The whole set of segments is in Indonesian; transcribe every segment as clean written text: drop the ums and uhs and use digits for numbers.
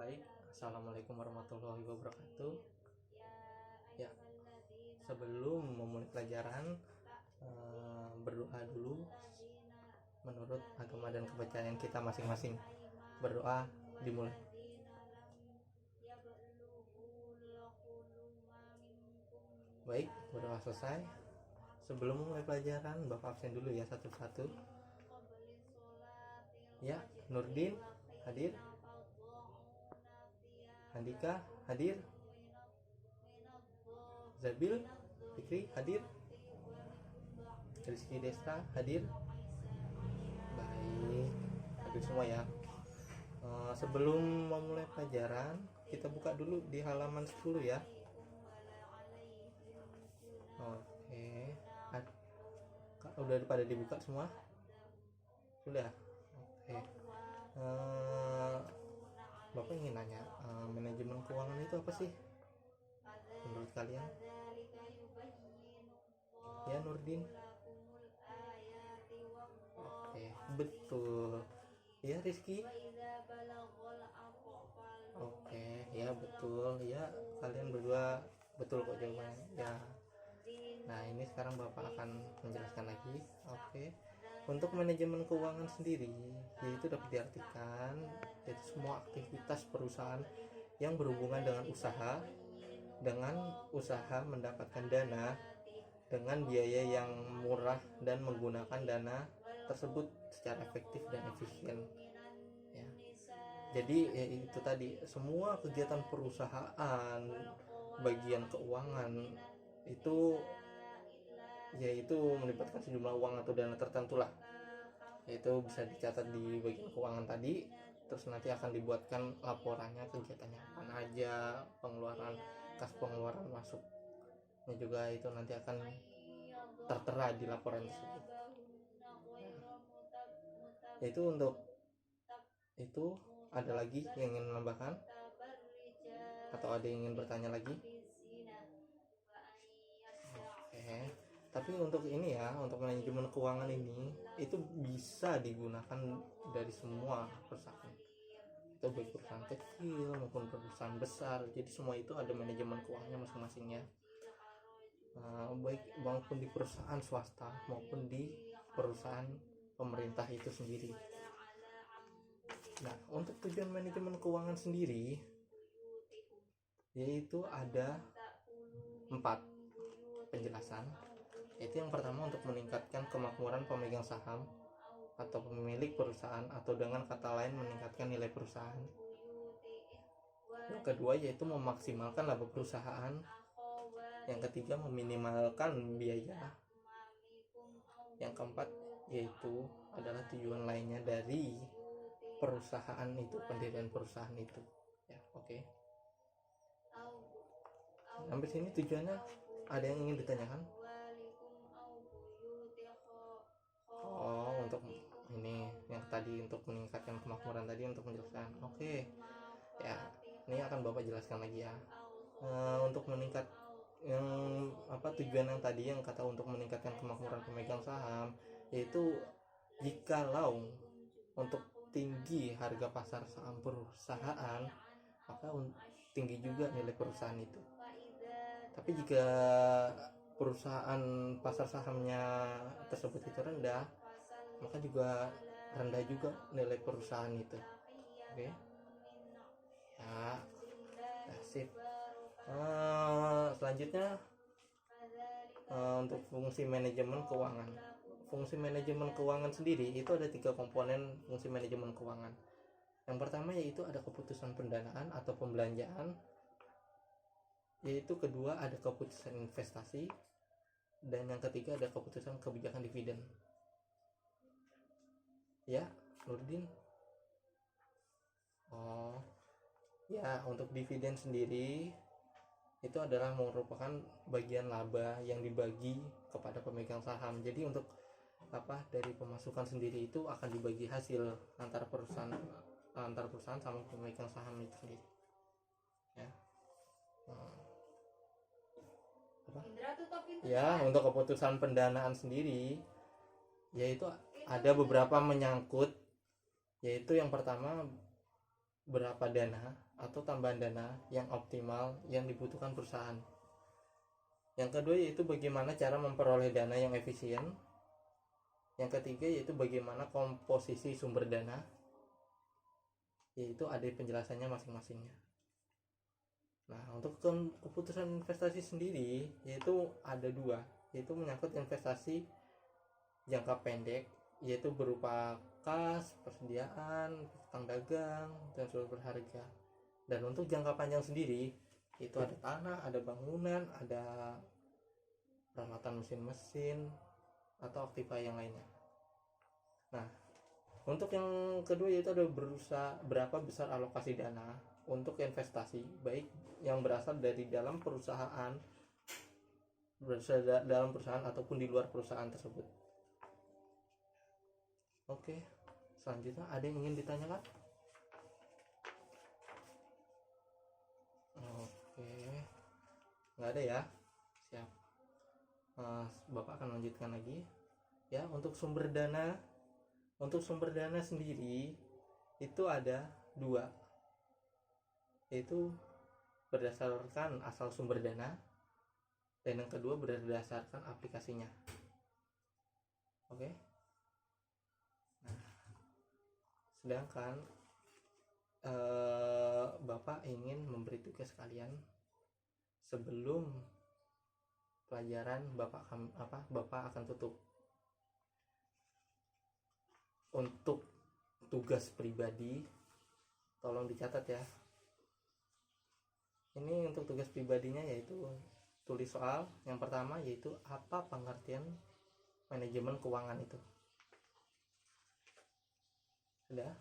Baik, Assalamualaikum warahmatullahi wabarakatuh. Ya, sebelum memulai pelajaran, berdoa dulu menurut agama dan kepercayaan kita masing-masing. Berdoa dimulai. Baik, berdoa selesai. Sebelum memulai pelajaran, Bapak absen dulu ya satu-satu. Ya, Nurdin hadir. Handika hadir. Zabil Fikri hadir. Rizky Destra hadir. Baik, hadir semua ya. Sebelum memulai pelajaran, kita buka dulu di halaman 10 ya. Oke. Udah pada dibuka semua? Sudah. Oke. Bapak ingin nanya, manajemen keuangan itu apa sih menurut kalian? Ya, Nurdin. Oke, betul. Ya, Rizky. Oke, ya betul. Ya, kalian berdua betul kok jawabannya. Ya. Nah, ini sekarang Bapak akan menjelaskan lagi. Oke. Untuk manajemen keuangan sendiri, yaitu dapat diartikan yaitu semua aktivitas perusahaan yang berhubungan dengan usaha mendapatkan dana dengan biaya yang murah dan menggunakan dana tersebut secara efektif dan efisien. Ya. Jadi itu tadi semua kegiatan perusahaan bagian keuangan itu yaitu melibatkan sejumlah uang atau dana tertentu lah, yaitu bisa dicatat di bagian keuangan tadi. Terus nanti akan dibuatkan laporannya kegiatannya apa aja, kas pengeluaran masuknya juga itu nanti akan tertera di laporan tersebut. Yaitu untuk itu ada lagi yang ingin menambahkan atau ada yang ingin bertanya lagi? Oke. Tapi untuk ini ya, untuk manajemen keuangan ini itu bisa digunakan dari semua perusahaan. Itu baik perusahaan kecil maupun perusahaan besar. Jadi semua itu ada manajemen keuangannya masing-masingnya. Baik maupun di perusahaan swasta maupun di perusahaan pemerintah itu sendiri. Nah, untuk tujuan manajemen keuangan sendiri yaitu ada 4 penjelasan. Yaitu yang pertama untuk meningkatkan kemakmuran pemegang saham atau pemilik perusahaan, atau dengan kata lain meningkatkan nilai perusahaan. Yang kedua yaitu memaksimalkan laba perusahaan. Yang ketiga meminimalkan biaya. Yang keempat yaitu adalah tujuan lainnya dari perusahaan itu, pendirian perusahaan itu. Ya, oke. Sampai sini tujuannya ada yang ingin ditanyakan? Untuk ini yang tadi untuk meningkatkan kemakmuran tadi untuk menjelaskan. Oke. Ya, ini akan Bapak jelaskan lagi ya. Untuk meningkat yang tujuan yang tadi yang kata untuk meningkatkan kemakmuran pemegang saham, yaitu jikalau untuk tinggi harga pasar saham perusahaan, maka tinggi juga nilai perusahaan itu. Tapi jika perusahaan pasar sahamnya tersebut itu rendah, maka juga rendah juga nilai perusahaan itu. Oke. Ya, sip. Selanjutnya untuk fungsi manajemen keuangan. Fungsi manajemen keuangan sendiri itu ada 3 komponen fungsi manajemen keuangan. Yang pertama yaitu ada keputusan pendanaan atau pembelanjaan. Yaitu kedua ada keputusan investasi, dan yang ketiga ada keputusan kebijakan dividen. Ya, Nurdin. Ya, untuk dividen sendiri itu adalah merupakan bagian laba yang dibagi kepada pemegang saham. Jadi untuk dari pemasukan sendiri itu akan dibagi hasil antar perusahaan sama pemegang saham itu sendiri. Ya. Ya, untuk keputusan pendanaan sendiri yaitu ada beberapa menyangkut, yaitu yang pertama berapa dana atau tambahan dana yang optimal yang dibutuhkan perusahaan. Yang kedua yaitu bagaimana cara memperoleh dana yang efisien. Yang ketiga yaitu bagaimana komposisi sumber dana, yaitu ada penjelasannya masing-masingnya. Nah, untuk keputusan investasi sendiri yaitu ada dua, yaitu menyangkut investasi jangka pendek, yaitu berupa kas, persediaan, utang dagang, dan surat berharga. Dan untuk jangka panjang sendiri itu ada tanah, ada bangunan, ada peralatan mesin-mesin atau aktiva yang lainnya. Nah, untuk yang kedua yaitu ada berusaha berapa besar alokasi dana untuk investasi, baik yang berasal dari dalam perusahaan ataupun di luar perusahaan tersebut. Oke, selanjutnya ada yang ingin ditanyakan? Oke, nggak ada ya. Siap. Bapak akan lanjutkan lagi ya. Untuk sumber dana sendiri itu ada dua, yaitu berdasarkan asal sumber dana, dan yang kedua berdasarkan aplikasinya. Oke. Nah, sedangkan Bapak ingin memberi tugas kalian sebelum pelajaran Bapak akan tutup. Untuk tugas pribadi tolong dicatat ya. Ini untuk tugas pribadinya yaitu tulis soal yang pertama, yaitu apa pengertian manajemen keuangan itu. Sudah.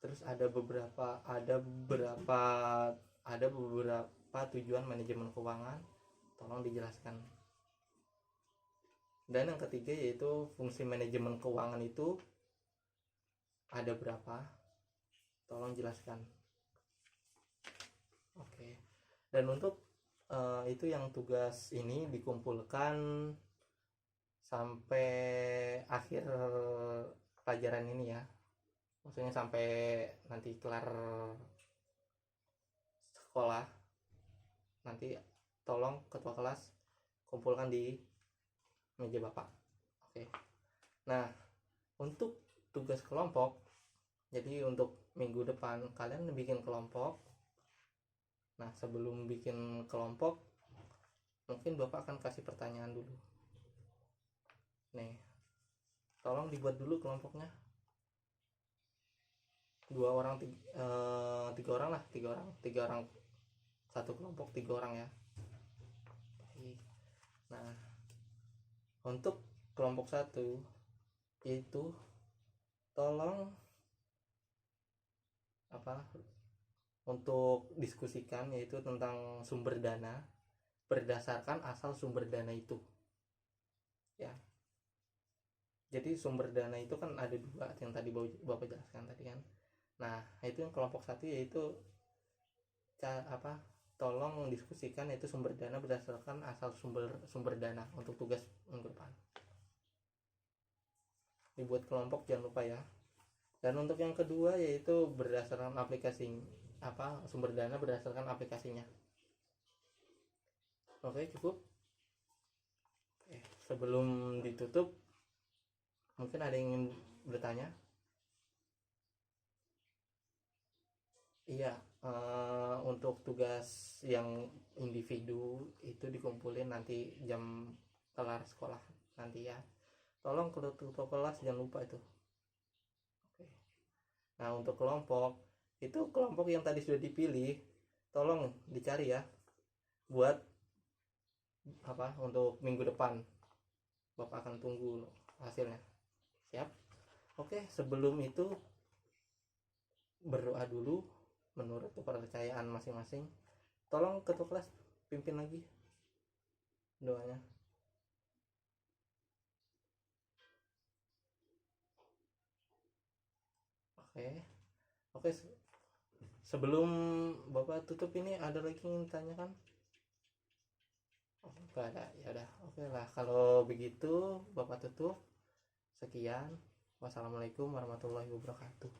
Terus ada beberapa tujuan manajemen keuangan, tolong dijelaskan. Dan yang ketiga yaitu fungsi manajemen keuangan itu ada berapa, tolong jelaskan. Oke. Dan untuk itu yang tugas ini dikumpulkan sampai akhir pelajaran ini ya, maksudnya sampai nanti kelar sekolah. Nanti tolong ketua kelas kumpulkan di meja Bapak. Oke. Nah, untuk tugas kelompok, jadi untuk minggu depan kalian bikin kelompok. Nah, sebelum bikin kelompok mungkin Bapak akan kasih pertanyaan dulu. Nih, tolong dibuat dulu kelompoknya. 2 orang, 3 orang lah, 3 orang satu kelompok, 3 orang ya. Nah, untuk kelompok 1 yaitu tolong untuk diskusikan yaitu tentang sumber dana berdasarkan asal sumber dana itu ya. Jadi sumber dana itu kan ada 2 yang tadi Bapak jelaskan tadi kan. Nah, itu yang kelompok 1 yaitu tolong diskusikan yaitu sumber dana berdasarkan asal sumber dana untuk tugas minggu depan. Dibuat kelompok jangan lupa ya. Dan untuk yang kedua yaitu berdasarkan aplikasi sumber dana berdasarkan aplikasinya. Oke, cukup. Oke, sebelum ditutup mungkin ada yang ingin bertanya? Iya, untuk tugas yang individu itu dikumpulin nanti jam kelar sekolah nanti ya. Tolong ketua kelas jangan lupa itu. Oke. Nah, untuk kelompok itu kelompok yang tadi sudah dipilih tolong dicari ya buat untuk minggu depan. Bapak akan tunggu hasilnya. Siap? Oke, sebelum itu berdoa dulu menurut kepercayaan masing-masing. Tolong ketua kelas pimpin lagi doanya. Oke. Sebelum Bapak tutup ini ada lagi yang ditanyakan? Gak ada. Ya udah. Oke lah, kalau begitu Bapak tutup. Sekian. Wassalamualaikum warahmatullahi wabarakatuh.